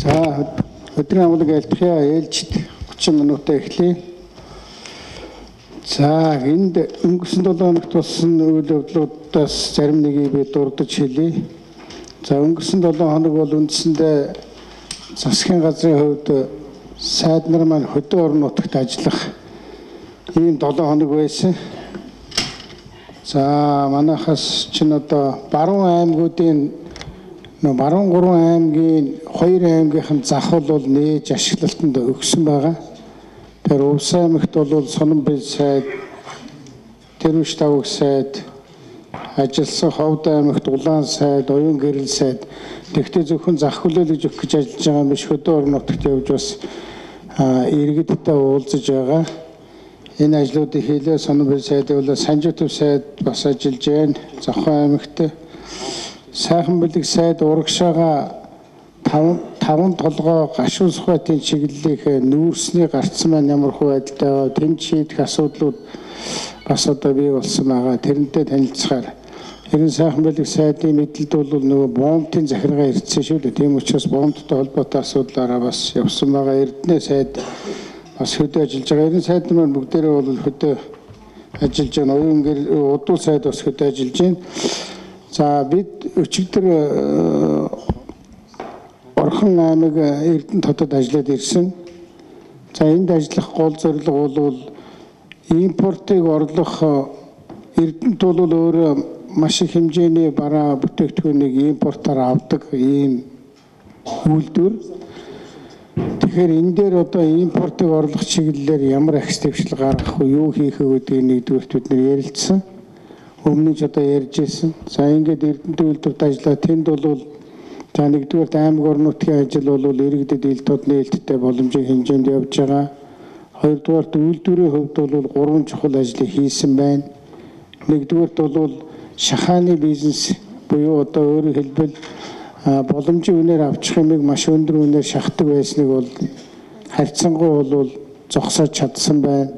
За өдрийн амгалан айлтгая ээлжид 30 минутаа эхлэе. За энд өнгөрсөн 7 хоногт болсон үйл явдлуудаас зарим нэгийг би дурдж хэлье. За өнгөрсөн 7 хоног бол үндсэндээ засгийн газрын хувьд сайд нар маань хөдөө орон нутагт ажиллах ийм 7 хоног байсан. За манайхаас чинь одоо баруун аймагуудын баруун 3 аймгийн 2 аймгийнхэн захвал бол нээж ашиглалтанд өгсөн байгаа. Тэр Увс аймагт бол Сононбил сайд, Тэрвш тавг сайд, ажилласан Ховд аймагт Улаан сайд, Уян гэрэл сайд тэгтээ зөвхөн зах хүлээлгэж өгөх гэж ажиллаж байгаа юм биш, хөдөө орон нутагт явж бас иргэдтэй уулзаж байгаа. Энэ ажлуудыг хийлээ. Сононбил сайдын бол Санжитов сайд бас ажиллаж байна. Зохион аймагт Сайхан бэлэг сайд урагшаага 5 толгой гашуун сухбатын чиглэлийг нүүрсний гарцсан маань ямар хөө байдалтай байгаа. Тэнд шийдэх асуудлууд бас одоо бий болсон байгаа. Тэрнтэй танилцахаар ерөн сайхан бэлэг сайдын мэдлэлд бол нөгөө бомбын захиргаа ирсэн шүү дээ. Тийм учраас бомбтой холбоотой асуудлаараа бас явсан байгаа. Эрдэнэ сайд бас хөдөө ажиллаж байгаа. Ерөн сайд нар бүгдээрээ бол хөдөө ажиллаж байна. Уян гэрэл удуул сайд бас хөдөө ажиллаж байна. За бид өчигдөр Орхон аймаг Эрдэнэ хотод ажиллаад ирсэн. За энд ажиллах гол зорилго бол импортыг орлох. Эрдэнэт бол өөрөө маш их хэмжээний бараа бүтээгдэхүүнийг импортоор авдаг ийм үйлдвэр. Тэгэхээр энэ дээр одоо импортыг орлох чиглэлээр ямар ахис твшил гаргах вэ, юу хийх вэ гэдгийг нэгдүгээрт бид нэр ярилцсан. Өмнө нь одоо ярьж ирсэн. За ингээд Эрдэнэт үйлдвэрт ажиллаа. Тэнд бол за нэгдүгээрт аймаг орон нутгийн ажил бол иргэдэд ил тод нээлттэй боломжийн хэмжээнд явж байгаа. Хоёрдугаарт үйлдвэрийн хувьд бол 3 чухал ажлыг хийсэн байна. Нэгдүгээрт бол шахааны бизнес буюу одоо өөрөөр хэлбэл боломжийн үнээр авчих юмыг маш өндөр үнээр шахдаг байсныг бол харьцангуй бол зогсоож чадсан байна.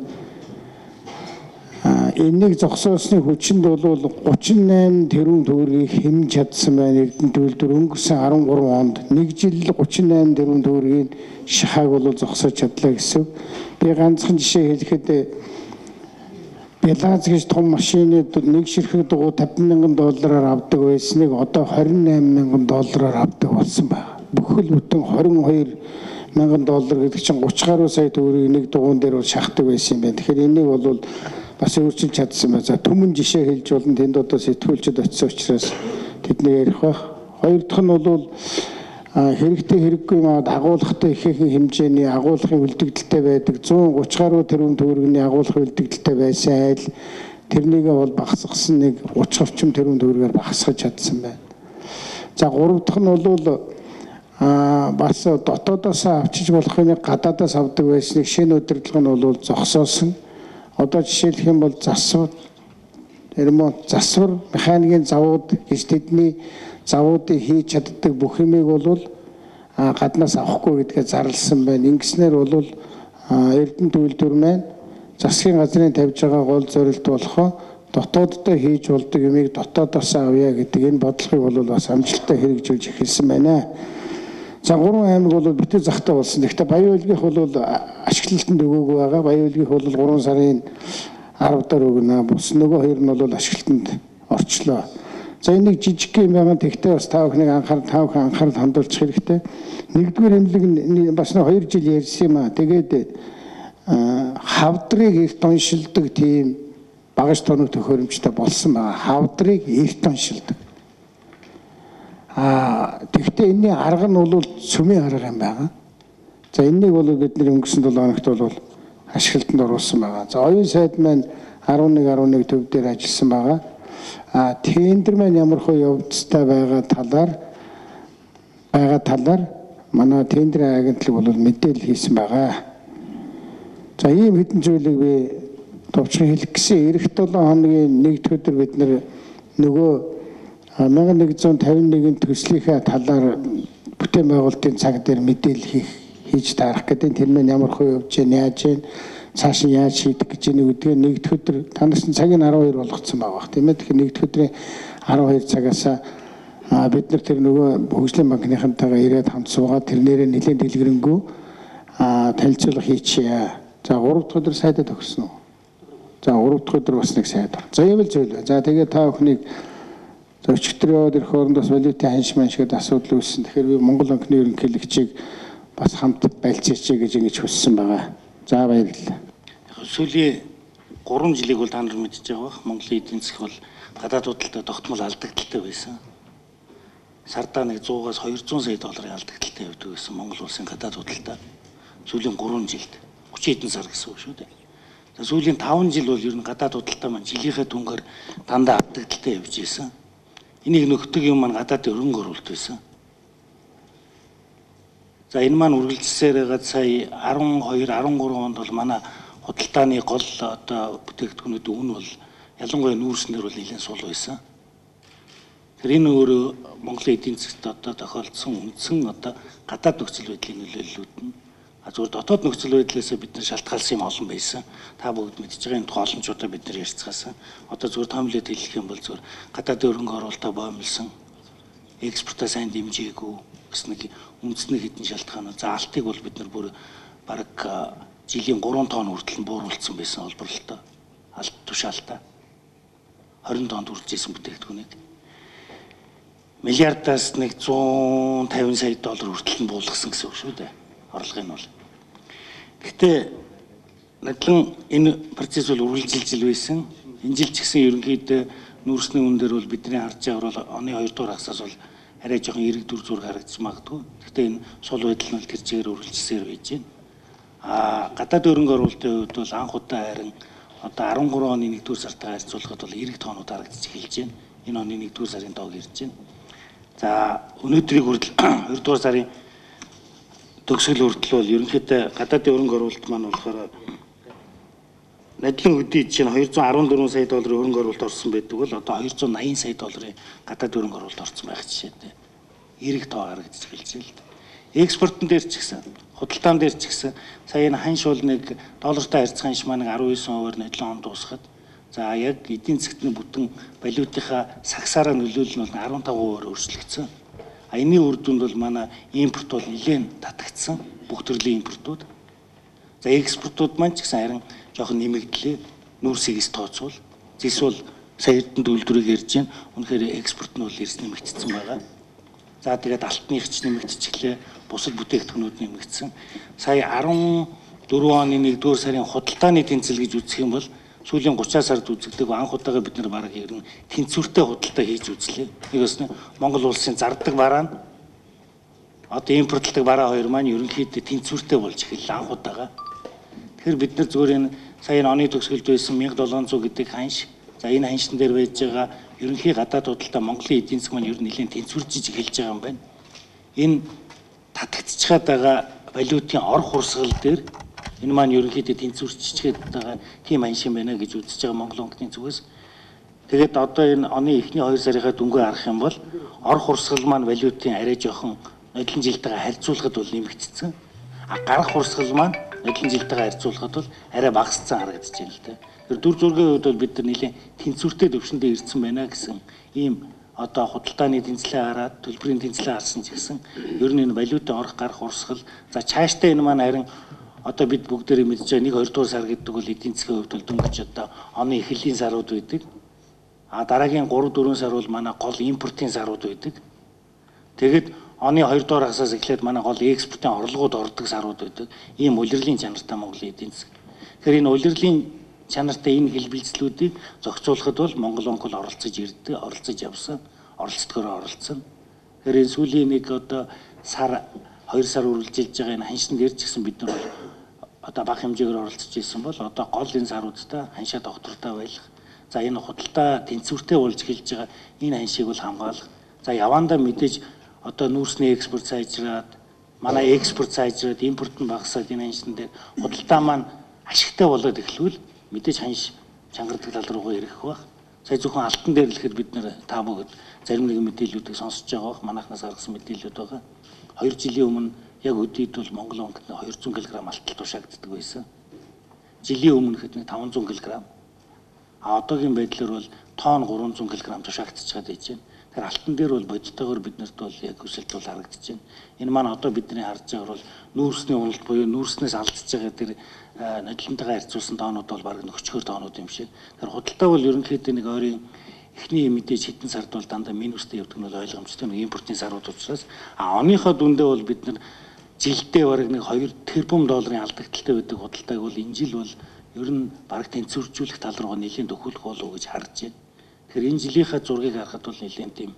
Энийг зогсоосны хүчинд бол 38 тэрбум төгрөгийг хэмж чадсан байна. Эрдэнэт үйлдвэр өнгөрсөн 13 онд 1 жил 38 тэрбум төгрөгийн шахааг бол зогсоож чадлаа гэсэн. Би ганцхан жишээ хэлэхэд Белаз гэж том машины нэг ширхэг дугуй $50,000 авдаг байсныг одоо $28,000 авдаг болсон байна. Бүхэл бүтэн $22,000 гэдэг чинь 30 гаруй сая төгрөгийг нэг дугуйн дээр бол шахдаг байсан юм байна. Тэгэхээр энийг бол бас өөрчилж чадсан байна. За түмэн жишээ хэлж болно. Тэнд одоо сэтгүүлчд очсон учраас тэднийг ярих байх. Хоёр дахь нь бол хэрэгтэй хэрэггүй маад агуулгатай ихээхэн хэмжээний агуулгын үлдэгдэлтэй байдаг 130 гаруй тэрбум төгрөгийн агуулгын үлдэгдэлтэй байсан айл тэрнийг бол багасгасан нэг 30 орчим тэрбум төгрөгөөр багасгаж чадсан байна. За гурав дахь нь бол бас дотоодоос авчиж болохыг гадаадаас авдаг байсныг шинэ удирдлага нь бол зогсоосон. Одоо жишээлх юм бол засвар механикийн завууд гэж тэдний завуудыг хийж чаддаг бүх юмыг бол гаднаас авахгүй гэдгээ зарласан байна. Ингэснээр бол Эрдэнэт үйлдвэр маань засгийн газрын тавьж байгаа гол зорилт болохоо дотооддоо хийж болдог юмыг дотоодоос авъя гэдэг энэ бодлогыг бол бас амжилттай хэрэгжүүлж эхэлсэн байна. За 3 аймаг бол битүү захтай болсон. Гэхдээ Баян Улгийнх бол ашиглалтанд өгөөгүй байгаа. Баян Улгийнх бол 3 сарын 10 дараа өгнө. Бус нөгөө хоёр нь бол ашиглалтанд орчлоо. За энийг жижиг юм байгаа. Тэгтээ бас та бүхнийг анхаарал хандуулах хэрэгтэй. Нэгдүгээр эмнэлэг бас 2 жил ярьсан юм аа. Тэгээд хавдрыг эрт оншилдог тийм багаж тоног төхөөрөмжтэй болсон байгаа. Хавдрыг эрт оншилдог. Тэгтээ энэний арга нь бол цөмийн арга юм байгаа. За энэнийг бол бид нэр өнгөрсөн 7 хоногт бол ашиглалтанд оруулсан байгаа. За оюун сайд маань 11 төв дээр ажилласан байгаа. Тендер маань ямар хөө явцтай байгаа талаар манай тендерийн агентлаг бол мэдээлэл хийсэн байгаа. За ийм хэдэн зүйлийг би товчхон хэлэх гэсэн. Эх 7 хоногийн 1-р өдөр бид нөгөө 1151 төслийнхээ талаар бүтээн байгуулалтын цаг дээр мэдээлэл хийж таарах гэдэг. Тэр маань ямар хөө явж байна, яаж байна, цааш нь яаж шийдэх гэж нэгдгээр 1-р өдөр танаас цагийг 12 болгоцсон байгаа. Тийм ээ. Тэгэхээр 1-р өдрийн 12 цагаас бид нар тэр нөгөө хөгжлийн банкныхантайгаа ирээд хамт суугаад тэрнээрээ нэлээд дэлгэрэнгүй танилцуулга хийчихье. За 3 дахь өдөр сайдад өгсөн үү? За 3 дахь өдөр бас нэг сайд. За ийм л зүйл байна. За тэгээд та бүхнийг зочдтөр яваад ирэх оронд бас валютын ханш маншгад асуудал үүссэн. Тэгэхээр би Монгол банкны ерөнхийлөгчийг бас хамт байлцаач гэж ингэж хүссэн байгаа. За баярлалаа. Сүүлийн 3 жилиг бол та нар мэдчихэж байгаа бах. Монголын эдийн засаг бол гадаад худалдаа тогтмол алдагдaltaй байсан. Сардаа нэг 100-аас 200 сая долларын алдагдaltaй явдаг байсан Монгол улсын гадаад худалдаа. Сүүлийн 3 жилд 30 хэдэн сар гэсэн үг шүү дээ. За сүүлийн 5 жил бол ер нь гадаад худалдаа маань жилийнхээ түнгээр дандаа алдагдaltaй явж байсан. Энийг нөхдөг юм маань гадаадын өргөн оруулалт байсан. За энэ маань үргэлжилсээр байгаа сая 12, 13 онд бол манай худалдааны гол одоо бүтээгдэхүүнүүдийн үн бол ялангуяа нүүрснэр бол нэлээд сул байсан. Тэр энэ өөрөө Монголын эдийн засагт одоо тохиолдсон үндсэн одоо гадаад нөхцөл байдлын нөлөөллүүд нь зүгээр дотоод нөхцөл байдлаас бид нар шалтгаалсан юм олон байсан. Та бүгд мэдж байгаа энэ тооломчуудаа бид нар ярьцгаасан. Одоо зүгээр томлоод хэлэх юм бол зүгээр гадаадын өргөн оруулалтаа боомлсон, экспортоо сайн дэмжээгүй гэсэн нэг үндэсний хэдэн шалтгаанууд. За алтыг бол бид нар бүр бараг жилийн 3 тонн хүртэл бууруулсан байсан олборлолтоо. Алт тушаалтаа 20 тонн хүрчээсэн бүтээгдэхүүнийг миллиардаас нэг 150 сая доллар хүртэл нь буулгасан гэсэн үг шүү дээ. Орлого нь бол. Гэхдээ надлан энэ процесс бол үргэлжилж байсан. Энэ жил ч гэсэн ерөнхийдөө нүүрсний үн дээр бол бидний харж байгаа бол оны 2 дугаар хагасаас бол арай жоохон эрэг дүр зураг харагдаж магадгүй. Гэхдээ энэ сул байдал нь тэр чигээр үргэлжилсээр байж байна. Гадаад өрөнгө оруулалтын хувьд бол анх удаа харин одоо 13 оны 1-р сартаа харьцуулахад бол эрэг тоонууд харагдаж эхэлж байна. Энэ оны 1-р сарын тоог ирж байна. За өнөөдрийг хүртэл 2-р сарын төгсгөл хүртэл бол ерөнхийдөө гадаадын өрөнгө оруулалт маань болохоор надлан өдий чинь 214 сая долларын өрөнгө оруулалт орсон байдаг бол одоо 280 сая долларын гадаад өрөнгө оруулалт орсон байх жишээтэй. Эрэг тоо харагдаж эхэлж байна л да. Экспортын дээр ч гэсэн, худалдаан дээр ч гэсэн сая энэ ханш бол нэг доллартай харьцах ханш маань 19%-аар нодлон онд дуусгаад за яг эдийн засгтны бүтэн валютынхаа сагсаараа нөлөөлөл нь 15%-аар өөрчлөгдсөн. Энэний үр дүнд бол манай импорт бол нэлээд татагдсан. Бүх төрлийн импортууд. За экспортууд маань ч гэсэн харин жоохон нэмэгдлээ. Нүүрсийгс тооцвол. Зис бол сая эрдэнэ үйлдвэрийг ярьж байна. Үнэхээр экспорт нь бол эрс нэмэгдсэн байгаа. За тэгээд алтных ч нэмэгдчихлээ. Бусад бүтээгдэхүүнүүд нэмэгдсэн. Сая 14 оны 1-р сарын худалдааны тэнцэл гэж үзэх юм бол сүүлийн 30 сард үзэгдэг анх удаага бид нар бараг ер нь тэнцвэртэй худалдаа хийж үзлээ. Нэг бас Монгол улсын зардаг бараа нь одоо импортлдог бараа хоёр маань ерөнхийдөө тэнцвэртэй болж эхэллээ анх удаага. Тэгэхээр бид нар зүгээр энэ сая оны төгсгөлд байсан 1700 гэдэг ханш. За энэ ханшин дээр байж байгаа ерөнхий гадаад худалдаа Монголын эдийн засаг маань ер нь нэлээд тэнцвэржиж эхэлж байгаа юм байна. Энэ татагдчихад байгаа валютын ор хурсгал дээр энэ маань ерөнхийдөө тэнцвэрчгээд байгаа тийм аншин байна гэж үзэж байгаа Монгол банкны зүгээс. Тэгээд одоо энэ оны эхний 2 сарынхаа дүнгээ харах юм бол ор хурсгал маань валютын арай жоохон нодлон жилтэйгээ харьцуулахад бол нэмэгдсэн. Гарах хурсгал маань нодлон жилтэйгээ харьцуулахад бол арай багассан харагдаж байна л да. Тэр дүр зургийн хувьд бол бид нар нэлээд тэнцвэртэй төвшөндөө ирсэн байна гэсэн ийм одоо худалдааны тэнцлээ хараад төлбөрийн тэнцлээ харсан ч гэсэн ер нь энэ валютын орох гарах хурсгал за цаашдаа энэ маань харин одоо бид бүгдээрээ мэдж байгаа 1-2 дугаар сар гэдэг бол эдийн засгийн хувьд бол дөнгөж одоо оны эхлэлийн сарууд байдаг. Дараагийн 3-4 сар бол манай гол импортын сарууд байдаг. Тэгэд оны 2 дугаар хагасаас эхлээд манай гол экспортын орлогууд ордог сарууд байдаг. Ийм улирлын чанартай Монголын эдийн засаг. Тэгэхээр энэ улирлын чанартай энэ хэлбэлцлүүдийг зохицуулахад бол Монгол банк бол оролцож явсан, оролцдгороо оролцсон. Тэгэхээр энэ сүүлийн нэг одоо 2 сар үргэлжилж байгаа энэ ханшин дээр ч гэсэн бид нар одоо бага хэмжээгээр оролцож ирсэн бол одоо гол энэ саруудтай ханшаа доктортой байх. За энэ худалдаа тэнцвэртэй болж эхэлж байгаа энэ ханшийг бол хамгаалах. За явандаа мэдээж одоо нүүрсний экспорт сайжраад манай экспорт сайжраад импорт нь багасаад энэ ханшин дээр худалдаа маань ашигтай болоод эхлүүл мэдээж ханш чангардаг тал руугаа ирэх байх. Сая зөвхөн алтан дээр л ихэд бид нэр та бүгд зарим нэгэн мэдээллүүдийг сонсож байгаа бох манайхнаас гаргасан мэдээллүүд байгаа. 2 жилийн өмнө яг өдөрт бол Монгол банкнд 200 кг алтал тушаагддаг байсан. Жилийн өмнө хэд нэг 500 кг. Одоогийн байдлаар бол тонн 300 кг тушаагдчихад байж байна. Тэгэхээр алтан дээр бол бодитойгоор биднэрт бол яг өсөлт бол харагдаж байна. Энэ маань одоо бидний харж байгаагаар бол нүүрсний уналт буюу нүүрснээс алдчихж байгаа тэр нодлонтойгоо харьцуулсан тоонууд бол бараг нөхчгөр тоонууд юм шиг. Тэгэхээр худалдаа бол ерөнхийдөө нэг ойрын эхний мэдээж хэдэн сард бол дандаа минустай явдаг нь бол ойлгомжтой. Нэг импортын сарууд учраас оныхоо дүндээ бол бид нар жилдээ бараг нэг 2 тэрбум долларын алдагдaltaй байдаг худалдааг бол энэ жил бол ер нь бараг тэнцвэржүүлэх тал руу нэлийн төхөөлөх болов уу гэж харж байна. Тэгэхээр энэ жилийнхаа зургийг харахад бол нэлээд тийм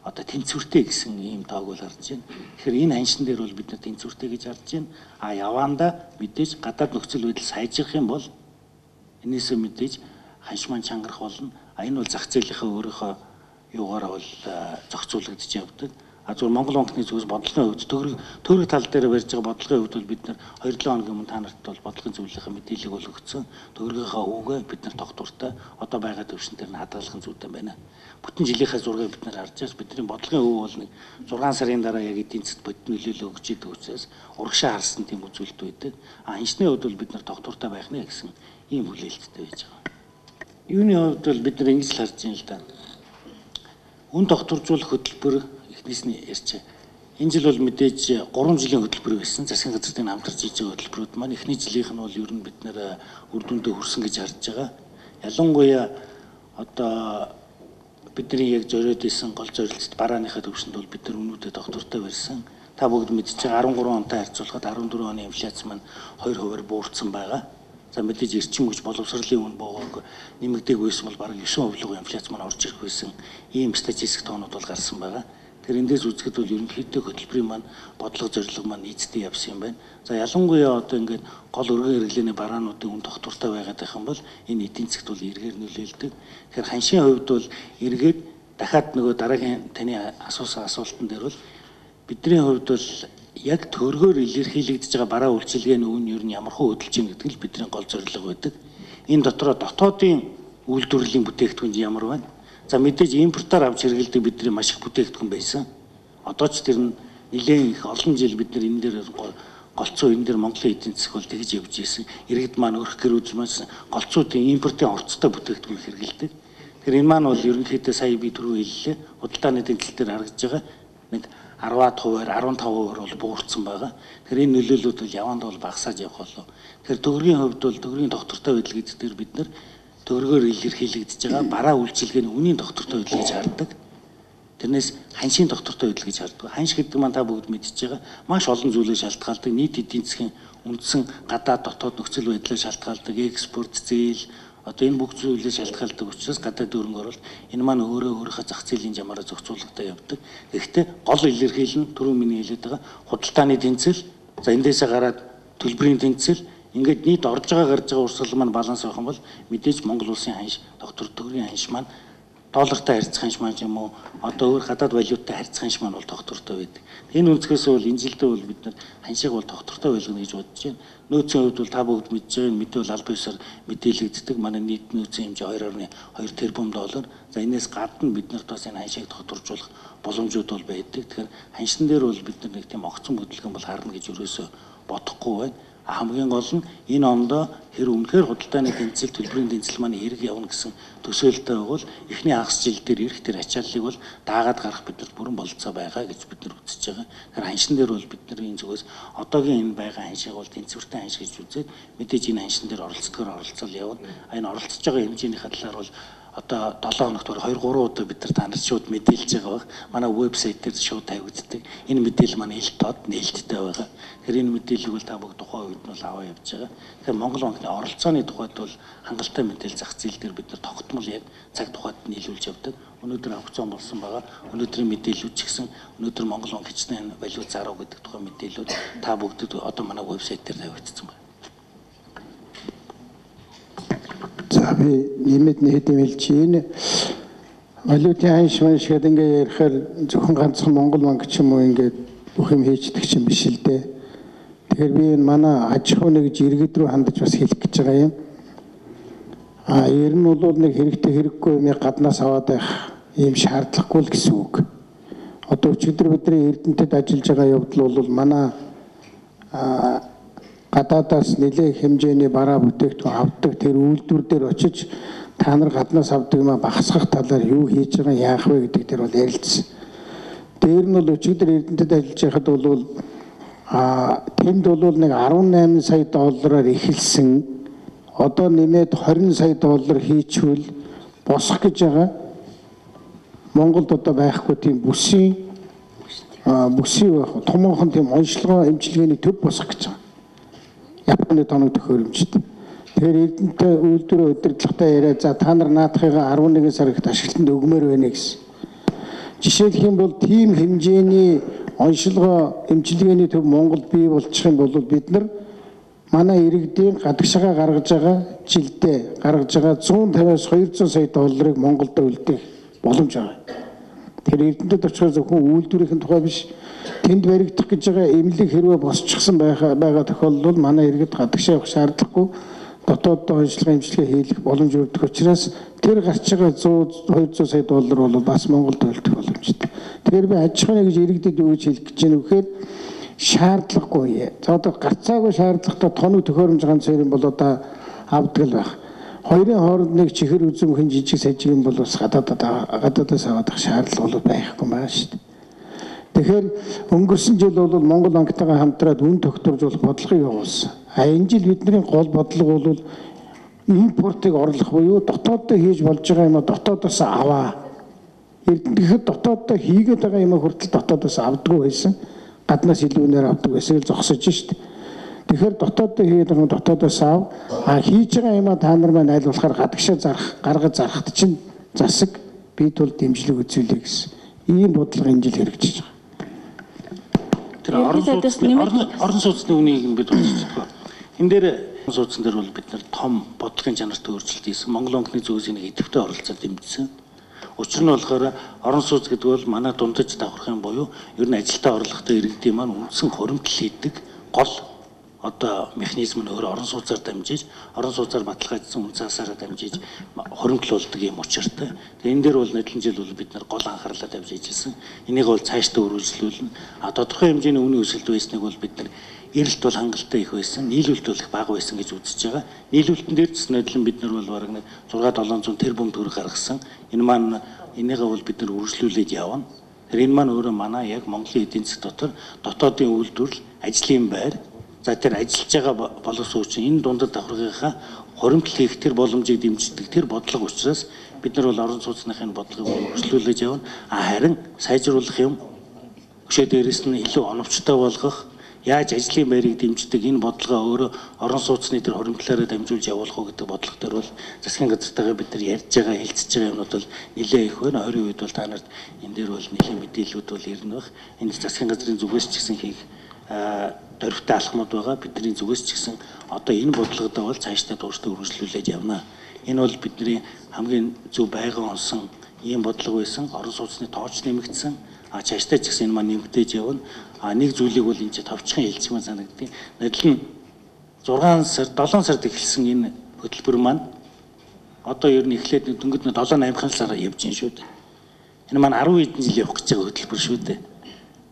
одоо тэнцвэртэй гэсэн ийм тоог бол харж байна. Тэгэхээр энэ ханшин дээр бол бид нар тэнцвэртэй гэж харж байна. А яваандаа мэдээж гадаад нөхцөл байдал сайжрах юм бол энээсээ мэдээж ханш маань чангарах болно. А энэ бол зах зээлийнхаа өөрийнхөө юугаараа бол зохицуулагдаж явдаг. А зөвхөн Монгол банкны зүгээс бодлогын хувьд төгрөг тал дээр барьж байгаа бодлогын хувьд бол бид нар 2-7 хоногийн өмнө та нарт бол бодлогын зөвлөлийн мэдээллийг бол өгсөн. Төгрөгийнхаа үгээ бид нар тогтвортой одоо байгаа төвшин дээр нь хадгалах зүйтэй байна. Бүтэн жилийнхаа зургийг бид нар харж байгаа. Бидний бодлогын өв бол нэг 6 сарын дараа яг эдийн засгт бодит нөлөөлөл өгч идэг учраас урагшаа харсан тийм үзүүлэлт байдаг. А анхны хувьд бол бид нар тогтвортой байх нэ гэсэн ийм хүлээлттэй байж байгаа. Юуны хувьд бол бид нар ингэж л харж байна л да. Үн тогтворжуулах хөтөлбөр эхнээсний ярьчаа. Энэ жил бол мэдээж 3 жилийн хөтөлбөр байсан. Засгийн газрын хамтарч хийж байгаа хөтөлбөрүүд маань эхний жилийнх нь бол ер нь бид нэр үр дүндээ хүрсэн гэж харж байгаа. Ялангуяа одоо бидний яг зориод исэн гол зорилтод барааныхаа төвшөнд бол бид нар үнүүдэд доктортой барьсан. Та бүгд мэдж байгаа 13 онтой харьцуулахад 14 оны инфляц маань 2% буурсан байгаа. За мэдээж эрчим хүч боловсролын үн боогоо нэмэгдээг байсан бол бараг 9% инфляц маань орж ирэх байсан. Ийм статистик тоонууд бол гарсан байгаа. Тэр эндээс үзэхэд бол ерөнхийдөө хөтөлбөрийн маань бодлого зорилго маань нийцтэй явсан юм байна. За ялангуяа одоо ингээд гол өргөн хэрэглээний бараануудын үн тогтвортой байгаад байх юм бол энэ эдийн засгт бол эргээр нөлөөлдөг. Тэгэхээр ханшийн хувьд бол эргээд дахиад нөгөө дараагийн таны асуусан асуултан дээр бол бидний хувьд бол яг төргөөр илэрхийлэгдэж байгаа бараа үйлчилгээний үн ер нь ямархуу хөдөлж ийн гэдэг л бидний гол зорилго байдаг. Энэ дотроо дотоодын үйлдвэрлэлийн бүтээгдэхүүн ямар байна? За мэдээж импортоор авч хэрэглэдэг бидний маш их бүтээгдэхүүн байсан. Одоо ч тэр нь нэлээд их олон жил бид нар энэ дээр голцоо энэ дээр Монголын эдийн засаг бол тэгж явж ирсэн. Иргэд маань өрх гэрүүд маань голцоодын импортын орцтой бүтээгдэхүүн хэрэглэдэг. Тэр энэ маань бол ерөнхийдөө сая би түрүү хэллээ. Худалдааны тэнцэл дээр харагдж байгаа нэг 10%-аар 15%-аар бол буурсан байгаа. Тэгэхээр энэ нөлөөллүүд бол яванд бол багасаад явах болов. Тэгэхээр төгрөгийн хувьд бол төгрөгийн доктортой байдал гэдэг дээр бид нар төгрөгөөр илэрхийлэгдэж байгаа бараа үйлчилгээний үнийн доктортой байдал гэж хардаг. Тэрнээс ханшийн доктортой байдал гэж хардаг. Ханш гэдэг маань та бүгд мэдчихэж байгаа. Маш олон зүйлээр шалтгаалдаг. Нийт эдийн засгийн үндсэн гадаад дотоод нөхцөл байдлаар шалтгаалдаг. Экспорт, зээл одоо энэ бүх зүйлээр шалтгаалдаг учраас гадаад хөрөнгө оруулалт энэ маань өөрийнхөө зах зээлийн жамаараа зохицуулалтаа явдаг. Гэхдээ гол илэрхийлэл нь түрүү миний хэлээд байгаа худалдааны тэнцэл, за эндээсээ гараад төлбөрийн тэнцэл ингээд нийт орж байгаа гарч байгаа урсгал маань баланс байх юм бол мэдээж Монгол улсын ханш доктор төгрөгийн ханш маань доллартай харьцах ханш маань юм уу одоо өөр гадаад валюттай харьцах ханш маань бол доктортой байдаг. Энэ үнцгээс бол энэ жилдээ бол бид нар ханшийг бол доктортой байлгана гэж бодож байна. Нөөцийн хувьд бол та бүгд мэдж байгаа мэдээ бол аль биесээр мэдээлэгддэг. Манай нийт нөөцийн хэмжээ 2.2 тэрбум доллар. За энэс гадна бид нарт бас энэ ханшийг докторжуулах боломжууд бол байдаг. Тэгэхээр ханшин дээр бол бид нар нэг тийм огцон хөдөлгөөн бол харна гэж ерөөсөө бодохгүй байна. Хамгийн гол нь энэ ондоо хэр үнэхээр худалдааны тэнцэл төлбөрийн тэнцэл маань хэрэг явна гэсэн төсөөлтөй бол эхний хагас жил дээр ирэх тэр ачааллыг бол даагаад гарах бидэнд бүрэн бололцоо байгаа гэж бид нар үзэж байгаа. Тэгэхээр ханшин дээр бол бидний зүгээс одоогийн энэ байгаа ханшиг бол тэнцвэртэй ханшиг гэж үзээд мэдээж энэ ханшин дээр оролцол явна. Энэ оролцож байгаа хэмжээний талаар бол одоо 7 хоногт 2-3 удаа бид нар та нарт шууд мэдээлж байгаа баг. Манай вебсайт дээр шууд тавигддаг. Энэ мэдээлэл маань ил тод нээлттэй байгаа. Тэгэхээр энэ мэдээллийг бол та бүгд тухайн үед нь бол аваа явж байгаа. Тэгэхээр Монгол банкны оролцооны тухайд бол хангалттай мэдээлэл зах зээл дээр бид нар тогтмол яг цаг тухайд нийлүүлж явдаг. Өнөөдөр аукцион болсон байгаа. Өнөөдрийн мэдээллүүд ч гэсэн өнөөдөр Монгол банк хичнээн валют зарав гэдэг тухай мэдээллүүд та бүгдэд одоо манай вебсайт дээр тавигдсан байна. За би нэмэт нэгэдэм хэлчихье. Валютын ханш манш гэдэг ингээ ярихаар зөвхөн ганцхан Монгол банк ч юм уу ингээд бүх юм хийждэг ч юм биш л дээ. Тэгэхээр би манай аж ахуй нэгж иргэд рүү хандаж бас хэлэх гэж байгаа юм. Ер нь бол нэг хэрэгтэй хэрэггүй юм гаднаас аваад байх ийм шаардлагагүй л гэсэн үг. Одоо өчигдөр бидний Эрдэнэтэд ажиллаж байгаа явдал бол манай гадаадаас нэлээд хэмжээний бараа бүтээгдэхүүн авдаг тэр үйлдвэр дээр очиж та нар гаднаас авдаг юм багасгах талаар юу хийж байгаа яах вэ гэдэг дээр бол ярилцсан. Дээр нь бол өчигдөр Эрдэнэтэд ажиллаж байхад бол тэнд бол нэг 18 сая доллараар эхэлсэн одоо нэмээд 20 сая доллар хийчихвэл босох гэж байгаа. Монголд одоо байхгүй тийм бүсийн томоохон тийм онцлогоо эмчилгээний төв босох гэж байгаа. Японы тоног төхөөрөмжтэй. Тэгэхээр Эрдэнэтэй үйлдвэрээ удирдлагатай яриа за та нар наадахыгаа 11 сар ихт ашиглалтанд өгмөр байна гэсэн. Жишээлх юм бол тийм хэмжээний онцлогоо эмчилгээний төв Монголд бий болчих юм бол бид нар манай иргэдийн гадагшаа гаргаж байгаа жилдээ гаргаж байгаа 150-аас 200 сая долларыг Монголд үлдээх боломж байгаа. Тэгэхээр Эрдэнэтэд очихоор зөвхөн үйлдвэрийн тухай биш тэнд баригдах гэж байгаа эмнэлэг хэрвээ босчихсон байгаа тохиолдолд манай иргэд гадагшаа явах шаардлагагүй дотооддоо онцлогоо эмчилгээ хийх боломж өгдөг учраас тэр гарч байгаа 100-200 сая доллар бол бас Монголд үлдэх боломжтой. Тэгэхээр би аж ахуйн гэж иргэдэд юу гэж хэлэх гэж байна вэ гэхээр шаардлагагүй. За одоо гарцаагүй шаардлагатай тоног төхөөрөмж ганц хоёр юм бол одоо авдаг л байх. Хоёрын хооронд нэг чихэр үзэм хэн жижиг сажиг юм бол бас гадаадаас аваад шаардлага бол байхгүй байгаа шүү дээ. Тэгэхээр өнгөрсөн жил бол Монгол банктайгаа хамтраад үн тогтворжуулах бодлогыг явуулсан. Энэ жил бидний гол бодлого бол импортыг орлох буюу дотооддоо хийж болж байгаа юм дотоодоос аваа. Эрдэнэтэд дотооддоо хийгээд байгаа юм хүртэл дотоодоос авдаггүй байсан. Гаднаас илүүнээр авдаг байсан л зогсож шít. Тэгэхээр дотооддоо хийгээд байгаа дотоодоос ав. Хийж байгаа юм та нар маань аль болохоор гадагшаа гаргаж зарахт чинь засаг бид бол дэмжлэг үзүүлээ гэсэн. Ийм бодлого энэ жил хэрэгжиж байгаа. Тэр орон сууцны үнийг бид үзчихдэг. Энэ дээр суудсан дээр бол бид нар том бодлогын чанартай өөрчлөлт хийсэн. Монгол банкны зүгээс нэг идэвхтэй оролцоод дэмжсэн. Учир нь болохоор орон сууц гэдэг бол манай дундаж давхархын буюу ер нь ажилдаа орлоготой иргэдийн маань үндсэн хуримтлал хийдэг гол одоо механизм нь өөр орон сууцаар дамжиж, орон сууцаар баталгаажсан үн цаасаараа дамжиж хуримтлуулдаг юм учиртай. Тэгээ энэ дээр бол нэдлэн жил бол бид нар гол анхаарлаа тавьж ажилласан. Энийг бол цаашдаа үргэлжлүүлнэ. Тодорхой хэмжээний үнийн өсөлт байсныг бол бид нар эрэлт бол хангалттай их байсан, нийлүүлэлт бол их бага байсан гэж үзэж байгаа. Нийлүүлэлтэн дээр ч нэдлэн бид нар бол бараг 6-700 тэрбум төгрөг гаргасан. Энэ маань энийгээ бол бид нар үргэлжлүүлээд явна. Тэр энэ маань өөрөө манай яг Монголын эдийн засаг дотор дотоодын үйлдвэрлэл, ажлын байр, за тэр ажиллаж байгаа боловсон хүчин энэ дундад давхаргынхаа хуримтлал хийх тэр боломжийг дэмждэг тэр бодлого учраас бид нар бол орон сууцныхын бодлогыг үргэлжлүүлээд явна. Харин сайжруулах юм өшөө дээрээс нь илүү оновчтой болгох яаж ажлын байрыг дэмждэг энэ бодлогоо өөрөө орон сууцны тэр хуримтлалаараа дамжуулж явуулах уу гэдэг бодлого төр бол засгийн газартайгаа бид нар ярьж байгаа, хэлцэж байгаа юмнууд бол нэлээд их байна. Ойрын үед бол та нарт энэ дээр бол нэлээд мэдээлэлүүд бол ирнэ байх. Энд засгийн газрын зүгээс ч гэсэн хийх дөрвтэй алхмууд байгаа. Бидний зүгээс ч гэсэн одоо энэ бодлогодоо бол цаашдаа тууштай үргэлжлүүлээд явна. Энэ бол бидний хамгийн зөв байгаан онсон ийм бодлого байсан. Орон сууцны тооч нэмэгдсэн. Цаашдаа ч гэсэн энэ маань нэмэгдэж явна. Нэг зүйлийг бол энэ товчхон хэлцмээр санагддаг. Нэдлэн 6 сар 7 сард эхэлсэн энэ хөтөлбөр маань одоо ер нь эхлээд дөнгөд 7-8 сараар явж гин шүү дээ. Энэ маань 10 хэдэн жил явах гэж байгаа хөтөлбөр шүү дээ.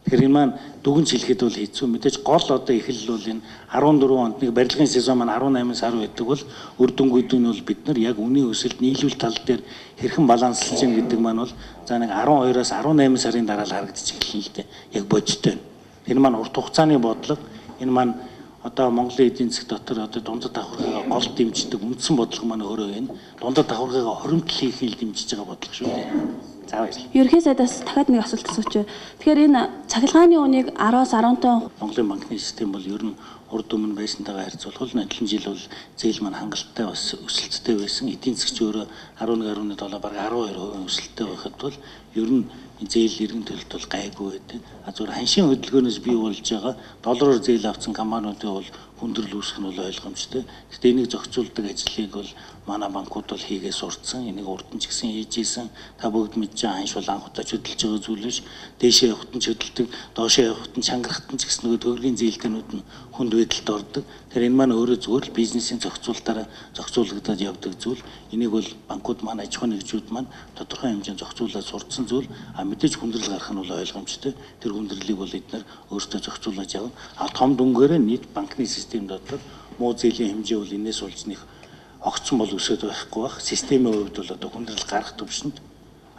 Тэгэхээр энэ маань дүгнж хэлэхэд бол хэцүү. Мэдээж гол одоо эхлэл бол энэ 14 онд нэг барилгын сезон маань 18 сар байдаг бол үр дүнгууд нь бол бид нар яг үнийн өсөлт нийлүүл тал дээр хэрхэн баланслж гин гэдэг маань бол за нэг 12-аас 18 сарын дараа л харагдчих эхэлнэ л дээ. Яг бодиттой. Энэ маань урт хугацааны бодлого, энэ маань одоо Монголын эдийн засаг дотор одоо дундад давхаргыг гол дэмждэг үндсэн бодлого маань өөрөө энэ дундад давхаргыг хуримтлал хийхийг дэмжиж байгаа бодлого шүү дээ. За баярлалаа. Ерөнхий сайдаас дахиад нэг асуулт асууч. Тэгэхээр энэ цахилгааны үнийг 10-аас 15 Монголын банкны систем бол ер нь урд өмнө байсантайгаа харьцуулбал нэдлэн жил бол зээл маань хангалттай бас өсөлттэй байсан. Эдийн засгч өөрөө 11.7 бараг 12% өсөлттэй байхад бол ер нь зээл иргэн төлөлт бол гайгүй байдаг. Зүгээр ханшийн хөдөлгөөнөөс бий болж байгаа доллараар зээл авсан компаниудын бол хүндрэл үүсэх нь бол ойлгомжтой. Гэхдээ энийг зохицуулдаг ажлыг бол манай банкуд бол хийгээ сурцсан. Энийг урд нь ч гэсэн хийж ийсэн. Та бүгд мэдж байгаа ханш бол анх удаа хөдөлж байгаа зүйл биш. Дээшээ явахт нь хөдөлдөг, доошоо явахт нь чангарахт нь ч гэсэн нөгөө төгрөгийн зээлтэнүүд нь хүнд байдалд ордог. Тэр энэ маань өөрөө зүгээр л бизнесийн зохицуулалтаараа зохицуулагдаад явдаг зүйл. Энийг бол банкуд маань аж ахуйн нэгжүүд маань тодорхой хэмжээнд зохицуулаад сурцсан зүйл. Мэдээж хүндрэл гарах нь бол ойлгомжтой. Тэр хүндрэлийг бол эдгээр өөрсдөө зохицуулаад явна. Том дүнгээрээ нийт банкны систем дотор муу зээлийн хэмжээ бол энэс уулзных огцсон бол өсөд байхгүй бах. Системийн хувьд бол одоо хүндрэл гарах төвшөнд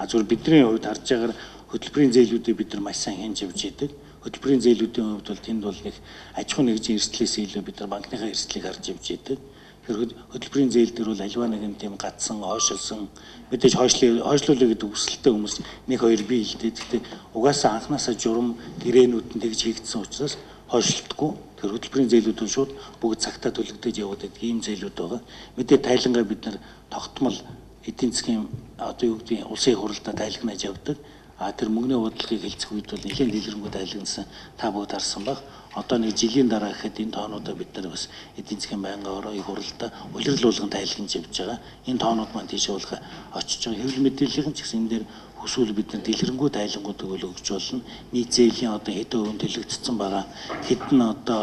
зүгээр бидний хувьд харж байгаагаар хөтөлбөрийн зээлүүдийг бид нар маш сайн хянж явж идэг. Хөтөлбөрийн зээлүүдийн хувьд бол тэнд бол нэг аж ахуйн нэгжийн эрсдлээс илүү бид нар банкныхаа эрсдлийг харж явж идэг. Хөтөлбөрийн зээл дээр бол аливаа нэгэн тийм гацсан, ойшилсан мэдээж хойшлуулъя гэдэг хүсэлтэй хүмүүс нэг хоёр бий л дээ. Гэхдээ угаасаа анханасаа журам гэрээнүүд нь тэгж хийгдсэн учраас хойшлтдаггүй. Тэр хөтөлбөрийн зээлүүд нь шууд бүгд цагтаа төлөгдөж яваад байдаг ийм зээлүүд байгаа. Мэдээ тайлангаа бид нар тогтмол эдийн засгийн одоо юу гэдэг улсын хурлаар тайлагнаж явдаг. Тэр мөнгөний бодлогыг хэлцэх үед бол нэлээд дэлгэрэнгүй тайлагнасан та бүгд харсан баг. Одоо нэг жилийн дараа гэхэд энэ тоонуудаа бид нар бас эдийн засгийн байнгын орооны хурлаа улирлуулган тайлгнаж явж байгаа. Энэ тоонууд маань тийш уулга очиж байгаа. Хэвлэл мэдээллийн ч гэсэн энэ дээр хүсвэл бид нар дэлгэрэнгүй тайлангуудыг өгч болно. Нийт зээлийн одоо хэдэн хувийн төлөгдсөн байгаа. Хэдэн одоо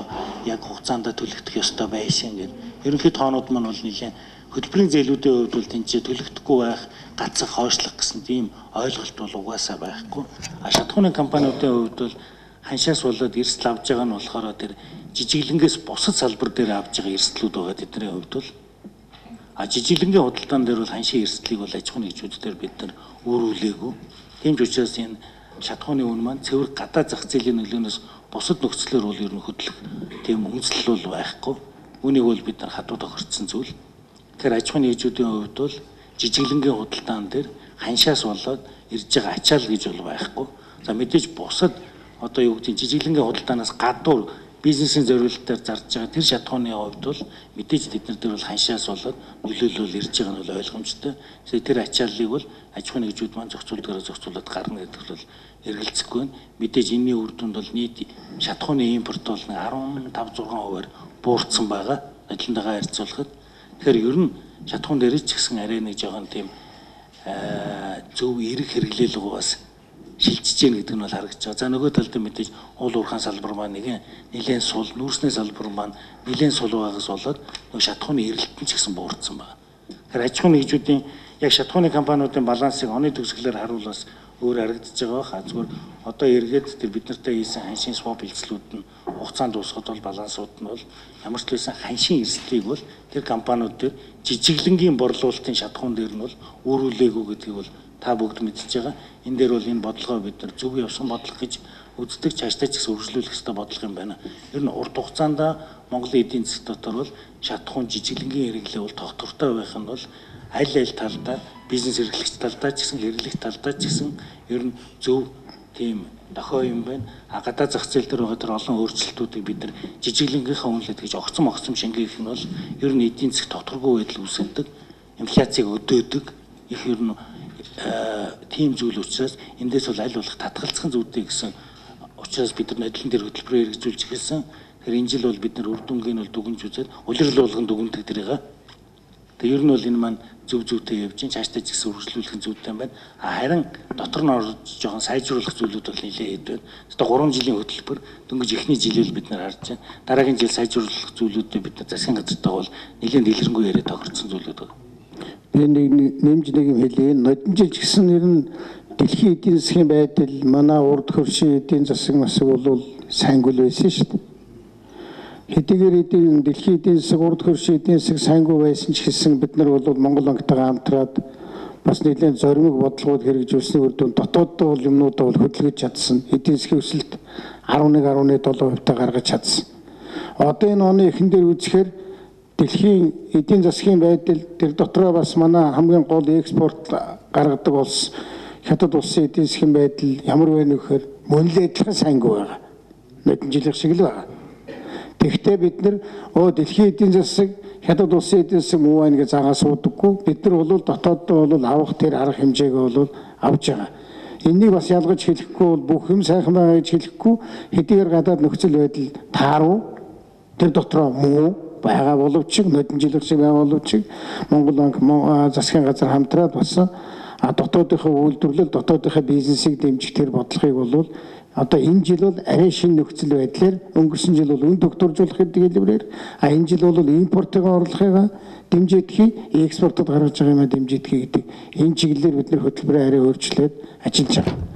яг хугацаанд төлөгдөх ёстой байсан гэдэг. Ерөнхий тоонууд маань бол нэлээд хөтөлбөрийн зээлүүдийн хувьд бол тэнцээ төлөгдөхгүй байх, гацах, хойшлох гэсэн тийм ойлголт бол угаасаа байхгүй. Шатхууны компаниудын хувьд бол ханшаас болоод эрсдэл авж байгаа нь болохоор тэр жижиглэнгээс бусад салбар дээр авж байгаа эрсдлүүд байгаа тэдний хувьд бол жижиглэнгийн худалдаан дээр бол ханшийн эрсдлийг бол аж ахуйн нэгжүүдээр бид нар өөрүүлээгүй. Тийм ч учраас энэ шатхууны үн маань цэвэр гадаад зах зээлийн нөлөөнөөс бусад нөхцлөөр бол ер нь хөдлөх тийм үндэслэл бол байхгүй. Үүнийг бол бид нар хадуу тохирцсон зүйл. Тэгэхээр аж ахуйн нэгжүүдийн хувьд бол жижиглэнгийн худалдаан дээр ханшаас болоод ирж байгаа ачаал гэж бол байхгүй. За мэдээж бусад одоо юу гэдэг жижиглэнгийн худалдаанаас гадуур бизнесийн зорилтоор зарж байгаа тэр шатхууны хувьд бол мэдээж тэднэр дээр бол ханшаас болоод нөлөөлөл ирж байгаа нь бол ойлгомжтой. Тэр ачааллыг бол аж ахуйн нэгжүүд маань зохицуулаад гарна гэдэг бол эргэлзэхгүй байна. Мэдээж энэний үр дүнд бол нийт шатхууны импорт бол 15-6%-аар буурсан байгаа. Адилтайгаа харьцуулахад. Тэгэхээр ер нь шатхуун дээр ч гэсэн арай нэг жоохон тийм зөв эрэг хэрэглээл угаас шилжиж гэн гэдэг нь бол харагдаж байгаа. За нөгөө талд мэдээж уул уурхайн салбар маань нэлээд сул, нүүрсний салбар маань нэлээд сул байгаас болоод нөгөө шатхууны эрэлтэн ч гэсэн буурсан байна. Тэгэхээр аж ахуйн нэгжүүдийн яг шатхууны компаниудын балансыг оны төгсгөлөөр харуулбал өөр харагдаж байгаа бах. Зүгээр одоо эргээд тэр бид нартай хийсэн ханшийн своп хилцлүүд нь хугацаанд дуусахад бол балансууд нь бол ямар ч байсан ханшийн эрсдлийг бол тэр компаниуд дээр жижиглэнгийн борлуулалтын шатхуун дээр нь бол өөрүүлээгүй гэдгийг бол та бүгд мэдчихэж байгаа. Энэ дээр бол энэ бодлогоо бид нар зөв явсан бодлого гэж үздэг, цаашдаа ч гэсэн үргэлжлүүлэх ёстой бодлого юм байна. Ер нь урт хугацаанд Монголын эдийн засаг дотор бол шатхуун жижиглэнгийн хэрэглээ бол тогтвортой байх нь бол аль талдаа бизнес эрхлэгч талдаа ч гэсэн хэрэглэгч талдаа ч гэсэн ер нь зөв тийм дохой юм байна. Гадаад зах зээл дээр байгаа тэр олон өөрчлөлтүүдийг бид нар жижиглэнгийнхаа үнэлээд гэж огцом шингээх нь бол ер нь эдийн засаг тодорхойгүй байдал үүсгэдэг, инфляцийг өдөөдөг их ер нь тийм зүйл учраас эндээс бол аль болох татгалзах зүйтэй гэсэн учраас бид нар нодлон дээр хөтөлбөрөөр хэрэгжүүлж эхэлсэн. Тэгэхээр энэ жил бол бид нар үр дүнгийн бол дүгнж үзээд улирлуулгын дүгндэг тэрийг. Тэгээ ер нь бол энэ маань зөвтэй явж чинь цаашдаа ч гэсэн үргэлжлүүлэх зүйтэй байна. Харин дотор нь орж жоохон сайжруулах зүйлүүд бол нэлээд хэд байна. Одоо 3 жилийн хөтөлбөр дөнгөж эхний жилээр бид нар харж байна. Дараагийн жил сайжруулах зүйлүүдийг бид нар засгийн газартаа бол нэлээд дэлгэрэнгүй яриад тохирсон зүйлүүд байна. Би нэмж нэг юм хэлье. Нодон жил ч гэсэн ер нь дэлхийн эдийн засгийн байдал манай урд хөршийн эдийн засаг бол сайнгүй байсан шүү дээ. Хэдийгээр дэлхийн эдийн засаг урд хөршийн эдийн засаг сайнгүй байсан ч гэсэн бид нар бол Монгол банктайгаа хамтраад бас нэлээд зоримог бодлогууд хэрэгжүүлсний үр дүнд дотооддоо бол юмнуудаа бол хөдөлгөж чадсан. Эдийн засгийн өсөлт 11.7% гаргаж чадсан. Одоо энэ оны эхэн дээр үзэхээр дэлхийн эдийн засгийн байдал тэр дотроо бас манай хамгийн гол экспорт гаргадаг улс хятад улсын эдийн засгийн байдал ямар байна вэ гэхээр мөн л адилхан сайнгүй байгаа. Мэдэн жилийн шиг л байгаа. Тэгэхдээ бид нар дэлхийн эдийн засаг хятад улсын эдийн засаг муу байна гэж заагаа суудаггүй. Бид нар бол дотооддоо бол авах тэр арга хэмжээгээ бол авж байгаа. Энийг бас ялгаж хэлэхгүй бол бүх юм сайхан байгаа гэж хэлэхгүй. Хэдийгээр гадаад нөхцөл байдал тааруу тэр дотроо муу байгаа боловч нодон жилийн шиг байгаа боловч Монгол банк засгийн газар хамтраад бас дотоодынхаа үйлдвэрлэл, дотоодынхаа бизнесийг дэмжих тэр бодлогыг бол одоо энэ жил бол арай шинэ нөхцөл байдлаар өнгөрсөн жил бол үн докторжуулах гэдэг хэлбэрээр энэ жил бол импортын орлогыг дэмжиж, экспортод гаргаж байгаа юм дэмжиж гэдэг энэ чиглэлээр бид нэр хөтөлбөрөөр арай өөрчлөөд ажиллаж байгаа.